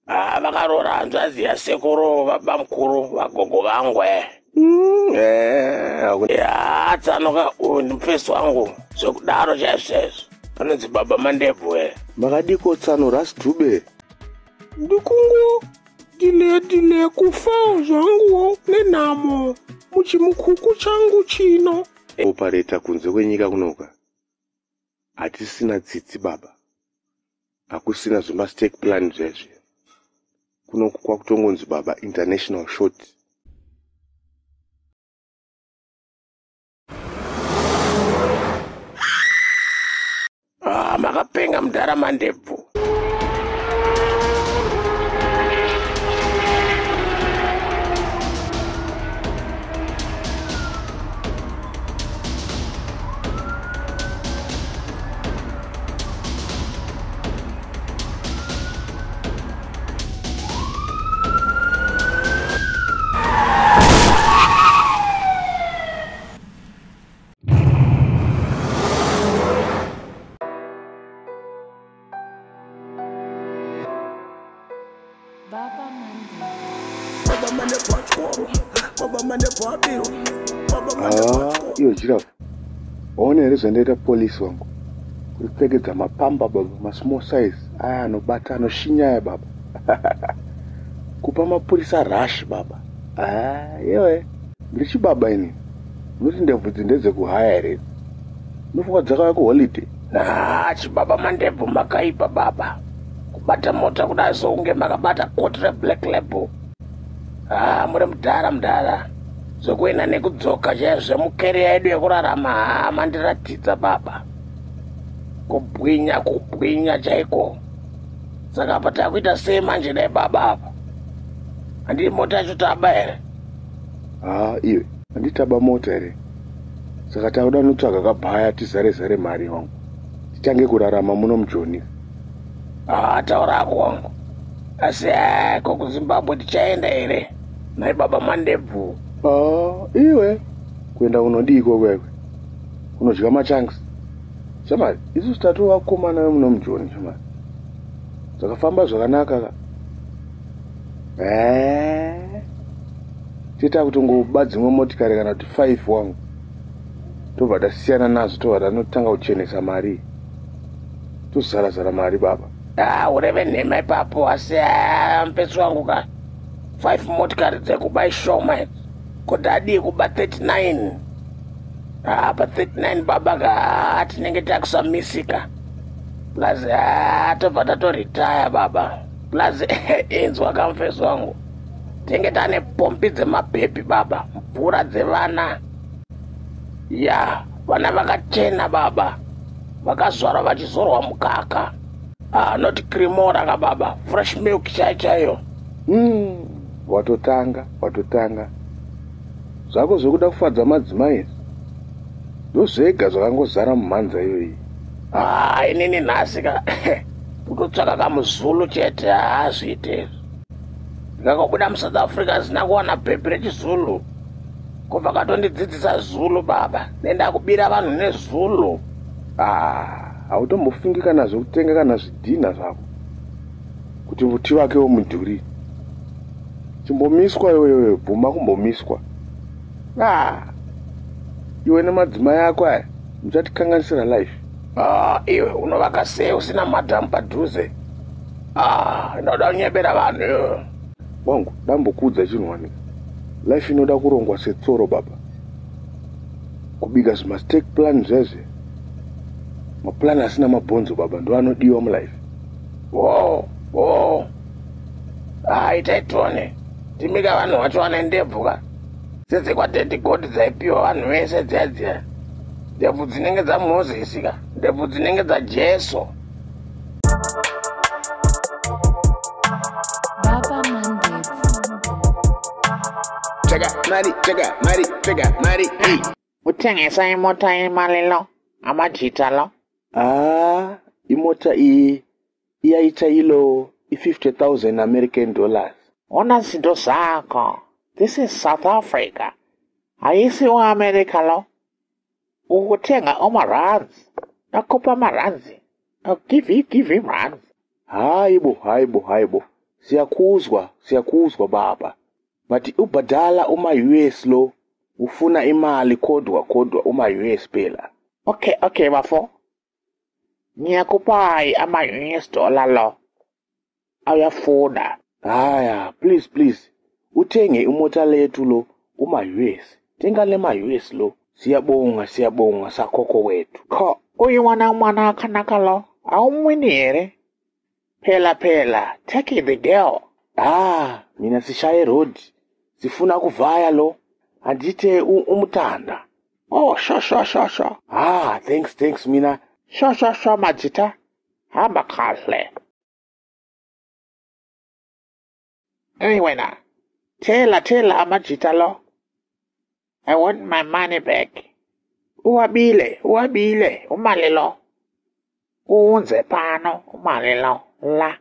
Vakarora hanzvadzi yasekuru baba mukuru vagogo vangu tsanoka uyu ndimufesi wangu zvekudaro chaizvo anonzi baba mandebvu makadiko tsanura Dube? Ndikungo dile kufa zvangu nenhamo muchimukuku changu chino. Opareta kunze kwenyika kunoka hatisina tsitsi baba, hakusina zvemastake plan zvezvi. Kunoku kwakutongonzi baba international short. Makapenga mudhara mandebvu. Iyo Giraffe, waona here zvandaita polisi wangu kupfekedza mapamba baba, masmall size aya anobata anoshinyaya baba. Kupa mapurisa rush baba. Yewe ndiri chibaba ini, unoti ndebvudzi ndedzekuhaya here? Unofunga dzakauya kuholiday? Chibaba mandebvu makaipa baba, kubata mota kudai sokunge makabata koti reBlack Label. Muri mudhara zvokuenda nekudzoka chaizvo mukeriya yedu yekurarama mandiratidza baba, kubwinya chaiko. Saka apa takuita sei manje dai baba apa? Handiri mota yacho taba here? Iwe handitaba mota here, saka takuda notsvaga kabhaya tizare mari wangu tichange kurarama muno muJoni. Taura ako wangu, asi ko kuZimbabwe tichaenda here nai baba mandebvu? Iwe kuenda unodiko kwekwe? Unodya machanks? Shamari, isusu tatu wakomana muno muJoni shamari. Dzakafamba zvakanaka ka? Tita kutongobva dzimwe motikari kana kuti 5 wangu. Tobva tasiyana nazo, tobva tanotanga kuchenesa mari. Tozara mari baba. Ureve nhema ipapo, asi mupesi wangu ka 5 motikari dzekubai shoma kuti adii kuba 39. Pa 39 baba ka tinenge takusamisika. Plus tobva tatoritaya baba. Plus inzwa ka mupesi wangu, tinenge tane pombi dzemabhebhi baba, mvura dzevana. Vana vakachena baba, vakazvarwa vachizorwa mukaka. Not creamora ka baba, fresh milk chaiyo. Watotanga zvako zvokuda kufadza madzimai ndozvega zvakangozara mumhanza iyoyi. Inini nhasi ka kutotsvaka kamuzulu chete hazviite. Ndikakobuda muSouth Africa zina kuwana bhebhi rechizulu, kubva katondidzidzisa Zulu baba, nenda kubira vanhu neZulu. Hautombofungi kana zvekutenga kana zvidhina zvako kuti muti wake womudhuri chimbomiswa iwewe, bvuma kumbomiswa. Iwe nemadzimai ako aya muchatikanganisira life. Iwe unovaka sei usina madhamu padhuze? Inoda kunyebera vanhu wangu. Dambokuudza chinhuwanika, life inoda kurongwa setsoro baba, kubiga zvimastake plan zvezve. Maplan asina mabhonzo baba ndo anodiwa mulife. Itaitone timika vanhu vacho vanaendebvuka sese kwatete godi dzaipiwa vanhu vese dziya ndebvu dzinenge dzaMozisi ka, ndebvu dzinenge dzaJesu. Baba mandebvu. Chega mari. Utengesa imota imalilo amajita lo. Imota iyi iyaita ilo $50,000 American dollars. Ona zinto zako. This is South Africa. Haisi wa America lo. Ukutenga rands. Nakupa maranzi. Give him rands. Haibo. Siyakuzwa baba. But ubadala uma-US lo, ufuna imali kodwa uma-US phela. Okay bafo. Ngiyakupayi ama-US dollar lo. Ayafuna. Haya, please. Uthenge umota lethu lo, uma-US. Thenga le ma-US lo. Siyabonga sakhokho wethu. Kho, uyiwana kanaka lo. Awumwinire. Phela, take the girl. Mina sishaye road. Sifuna kuvaya lo. Andithe umtanda. Oh, sure. Thanks mina. Sure, majita. Hamba kahle. Anyway na. Tell amajita lo. I want my money back. Uwabile. Umali lo. Unze pano. Umali lo. La.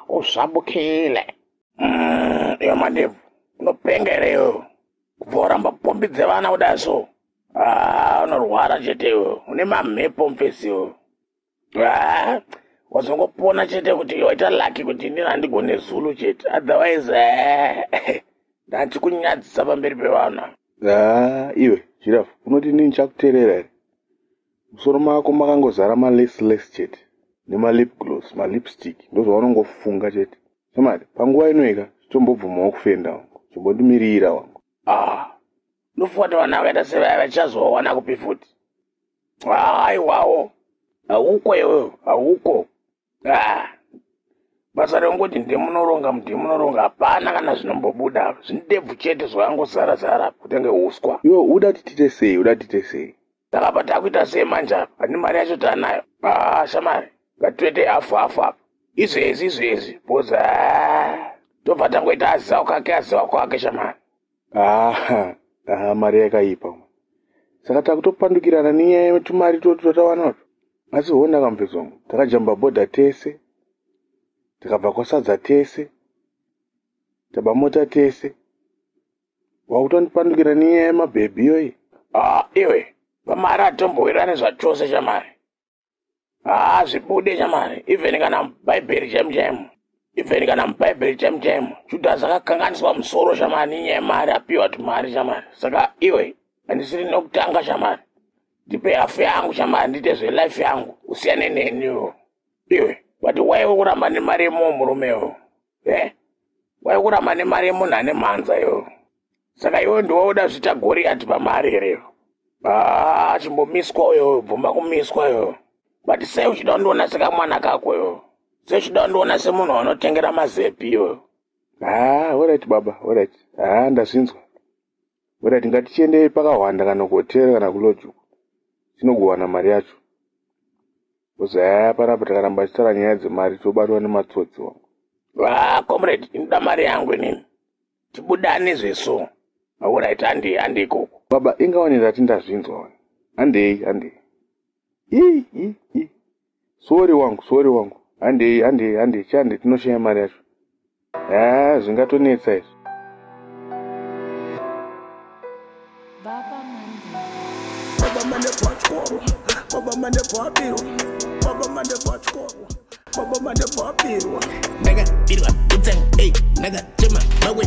Usabukile. Yo mandevu. Unopengere yo. Kuvoramba pombi dzevana udaso. Unorwara chete yo. Une mamepo mpesi yo. Wazongopona chete kuti yoita lucky kuti ndina handigone Zulu chete. Otherwise, ndati kunyadzisa pamberi pevana. Iwe, Giraffe, unoti nini chakuteerera ere? Musoro mako makangozara ma-less chete. Nema-lip gloss, ma-lipstick. Ndozvaunongofunga chete. Semari, panguva inoika, chitombobvumawo kufenda wangu. Chimbotimirira wangu. Nofuata vana vakaita sevaya vachazowana kupi futi. Aiwawo. Hauko iwewe, hauko. Basa rengoti ndimunoronga hapana kana zvinombobuda. Zvindebvu chete zvakangozara kutenge uswa. Yo, uda titite sei? Saka patakuita sei manje apa? Pane mari yacho tanayo. Shamari, ngatiwete hafu apa. Izvezi, boza. Tobva tangoita aziwa kwake shamari. Mari yakaipa. Saka takutopandukirana niye tumari totawanato. Asi hona kampezo wangu. Takajamba boda tese. Tikabva kwasadza tese. Tabamota tese. Wakutondipandukira niye mabhebi yoyi. Iwe. Pamari atombowirane zvachose shamari. Zvibude shamari. Even kana mubhaibheri chaimu. Judas akakanganiswa musoro shamari nyaya yemari apiwa tumari shamari. Saka iwe handisiri nokutanga shamari. Ndipe hafu yangu shamari ndite zvelife yangu. Usiyane neniwo. Iwe. But waiwe kuramba nemari yemuwo murumewo. Waiwe kuramba nemari yemunhu ane mhanza yo. Saka iwe ndiwoda zvita Goriati pamari here. Chimbomiswa yo. Bvumba kumiswa yo. But sei uchida kundiona sekamwana kako yo. Sei uchida kundiona semunhu anotengera mazepi yo. Alright baba, alright. Ndazvinzwa. Alright, ngatichiende pakahwanda kana kuhotera kana kuloju. Tinogowana mari yacho. Uzaya panapa takaramba chitara nyaya dzemari tobatwa nematsotsi wangu. Comrade, inoda mari yangu inini. Tibudane zveso. Alright, handi ikoko. Baba, ingaonera kuti ndazvinzwa. Handei. Sorry wangu. Handei. Chande tinoshaya mari yacho. Zvingatonetsa izvo. Baba mane pachkoro. Nigga, birwa, utseng, hey, nigga, chima, mawe.